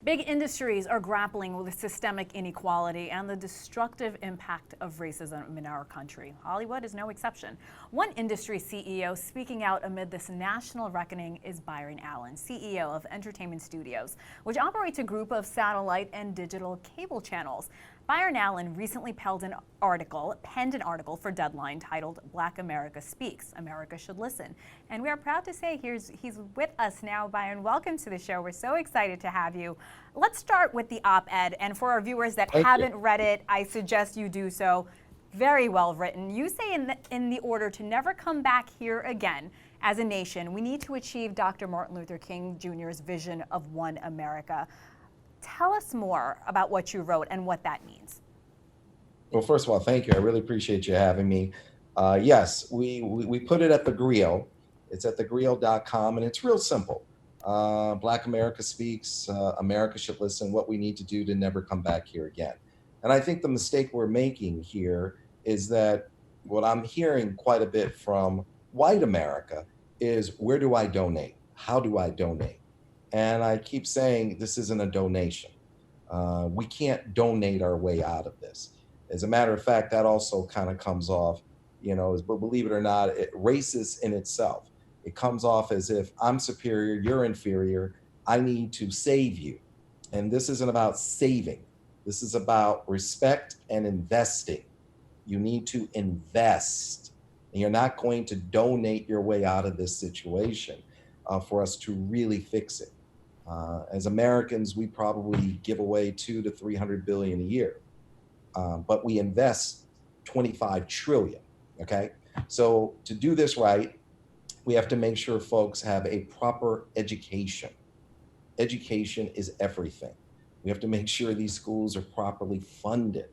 Big industries are grappling with systemic inequality and the destructive impact of racism in our country. Hollywood is no exception. One industry CEO speaking out amid this national reckoning is Byron Allen, CEO of Entertainment Studios, which operates a group of satellite and digital cable channels. Byron Allen recently penned an article for Deadline titled Black America Speaks, America Should Listen. And we are proud to say he's with us now. Byron, welcome to the show. We're so excited to have you. Let's start with the op-ed. And for our viewers that haven't read it, I suggest you do so. Very well written. You say in the order to never come back here again as a nation, we need to achieve Dr. Martin Luther King Jr.'s vision of one America. Tell us more about what you wrote and what that means. Well, first of all, thank you. I really appreciate you having me. Yes, we put it at the Griot. It's at thegriot.com, and it's real simple. Black America Speaks, America Should Listen, what we need to do to never come back here again. And I think the mistake we're making here is that what I'm hearing quite a bit from white America is, where do I donate? How do I donate? And I keep saying this isn't a donation. We can't donate our way out of this. As a matter of fact, that also kind of comes off, but believe it or not, racist in itself. It comes off as if I'm superior, you're inferior, I need to save you. And this isn't about saving. This is about respect and investing. You need to invest. And you're not going to donate your way out of this situation for us to really fix it. As Americans, we probably give away 200 to 300 billion a year, but we invest 25 trillion. Okay, so to do this right, we have to make sure folks have a proper education. Education is everything. We have to make sure these schools are properly funded.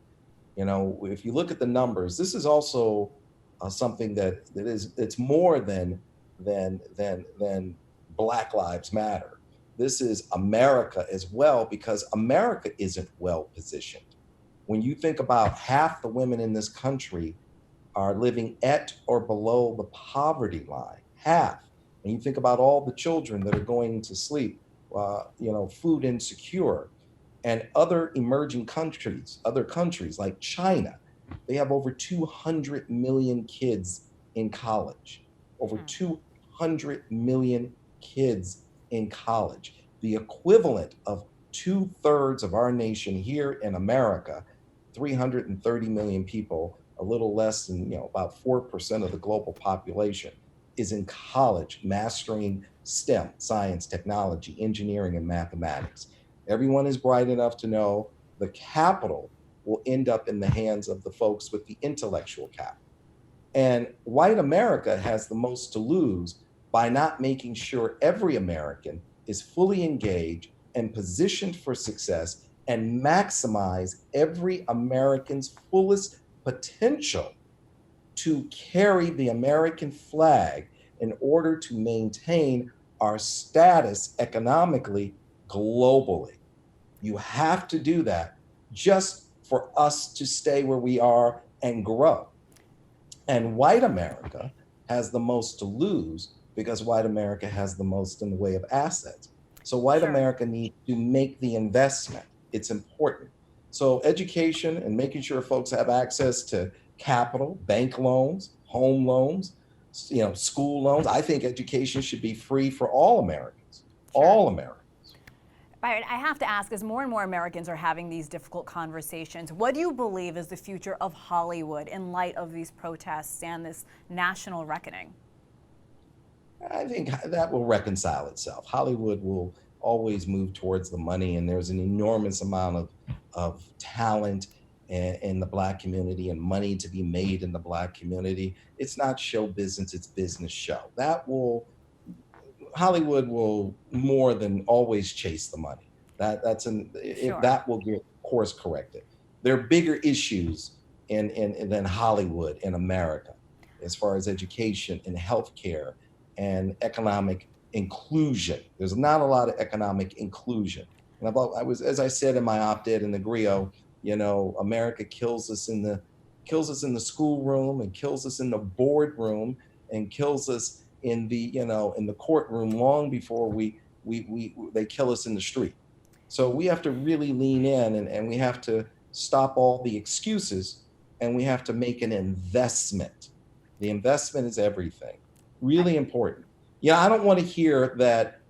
If you look at the numbers, this is also something it's more than Black Lives Matter. This is America as well, because America isn't well positioned. When you think about half the women in this country are living at or below the poverty line, half. And you think about all the children that are going to sleep, food insecure, and other emerging countries, other countries like China, they have over 200 million kids in college, over 200 million kids in college, the equivalent of 2/3 of our nation here in America, 330 million people, a little less than, about 4% of the global population is in college, mastering STEM, science, technology, engineering, and mathematics. Everyone is bright enough to know the capital will end up in the hands of the folks with the intellectual capital. And white America has the most to lose by not making sure every American is fully engaged and positioned for success and maximize every American's fullest potential to carry the American flag in order to maintain our status economically globally. You have to do that just for us to stay where we are and grow. And white America has the most to lose because white America has the most in the way of assets. So white America needs to make the investment. It's important. So education and making sure folks have access to capital, bank loans, home loans, school loans. I think education should be free for all Americans, all Americans. Byron, I have to ask, as more and more Americans are having these difficult conversations, what do you believe is the future of Hollywood in light of these protests and this national reckoning? I think that will reconcile itself. Hollywood will always move towards the money, and there's an enormous amount of talent in the Black community and money to be made in the Black community. It's not show business, it's business show. Hollywood will more than always chase the money. That will get course corrected. There are bigger issues than Hollywood in America, as far as education and healthcare and economic inclusion. There's not a lot of economic inclusion. And as I said in my op-ed in the Griot, America kills us in the schoolroom and kills us in the boardroom and kills us in the courtroom long before they kill us in the street. So we have to really lean in, and we have to stop all the excuses, and we have to make an investment. The investment is everything. Really important. Yeah, I don't want to hear that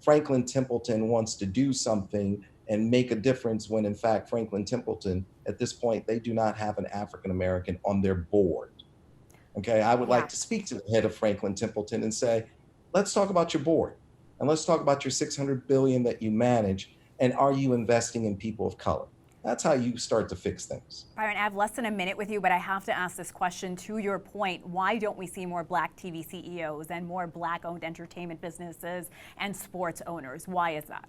Franklin Templeton wants to do something and make a difference when in fact Franklin Templeton at this point they do not have an African American on their board. Okay, I would like Yeah. to speak to the head of Franklin Templeton and say, let's talk about your board and let's talk about your 600 billion that you manage, and are you investing in people of color? That's how you start to fix things. Byron, I have less than a minute with you, but I have to ask this question. To your point, why don't we see more Black TV CEOs and more Black-owned entertainment businesses and sports owners? Why is that?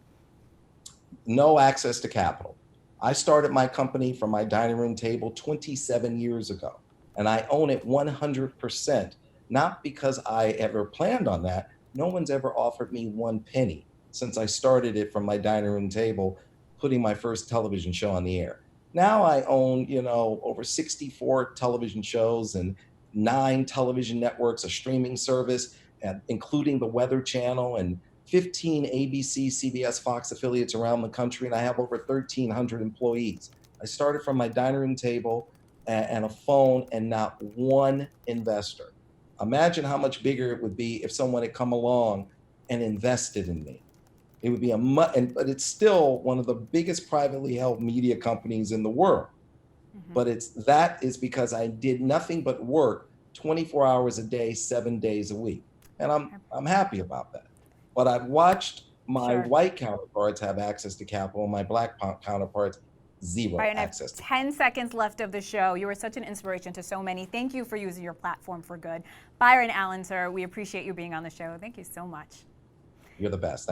No access to capital. I started my company from my dining room table 27 years ago, and I own it 100%, not because I ever planned on that. No one's ever offered me one penny since I started it from my dining room table, putting my first television show on the air. Now I own, over 64 television shows and 9 television networks, a streaming service, and including the Weather Channel and 15 ABC, CBS, Fox affiliates around the country, and I have over 1,300 employees. I started from my dining room table and a phone and not one investor. Imagine how much bigger it would be if someone had come along and invested in me. It would be but it's still one of the biggest privately held media companies in the world. Mhm. But that is because I did nothing but work 24 hours a day, 7 days a week. And I'm happy about that. But I've watched my Sure. white counterparts have access to capital, and my black counterparts, zero Byron, I have access to 10 seconds left of the show. You are such an inspiration to so many. Thank you for using your platform for good. Byron Allen, sir, we appreciate you being on the show. Thank you so much. You're the best.